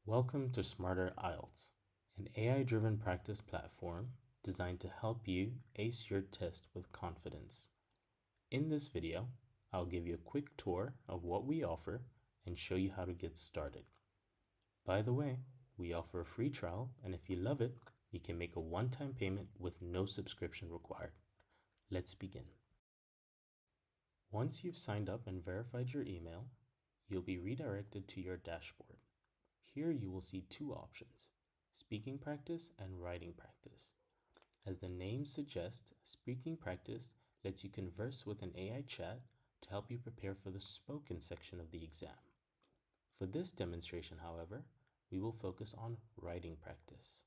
Welcome to SmarterIELTS, an AI-driven practice platform designed to help you ace your test with confidence. In this video, I'll give you a quick tour of what we offer and show you how to get started. By the way, we offer a free trial, and if you love it, you can make a one-time payment with no subscription required. Let's begin. Once you've signed up and verified your email, you'll be redirected to your dashboard. Here you will see two options, speaking practice and writing practice. As the name suggests, speaking practice lets you converse with an AI chat to help you prepare for the spoken section of the exam. For this demonstration, however, we will focus on writing practice.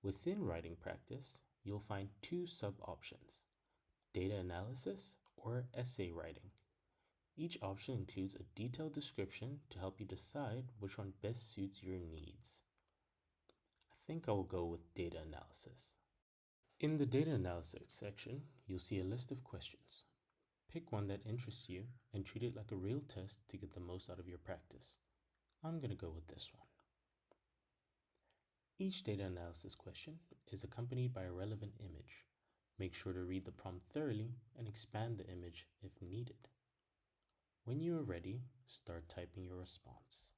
Within writing practice, you'll find two sub-options, data analysis or essay writing. Each option includes a detailed description to help you decide which one best suits your needs. I think I will go with data analysis. In the data analysis section, you'll see a list of questions. Pick one that interests you and treat it like a real test to get the most out of your practice. I'm going to go with this one. Each data analysis question is accompanied by a relevant image. Make sure to read the prompt thoroughly and expand the image if needed. When you are ready, start typing your response.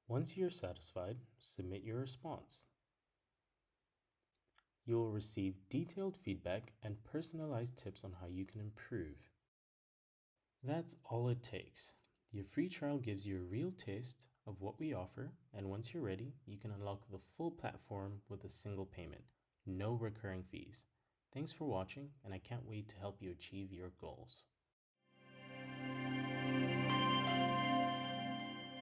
Once you're satisfied, submit your response. You will receive detailed feedback and personalized tips on how you can improve. That's all it takes. Your free trial gives you a real taste of what we offer, and once you're ready, you can unlock the full platform with a single payment, no recurring fees. Thanks for watching, and I can't wait to help you achieve your goals.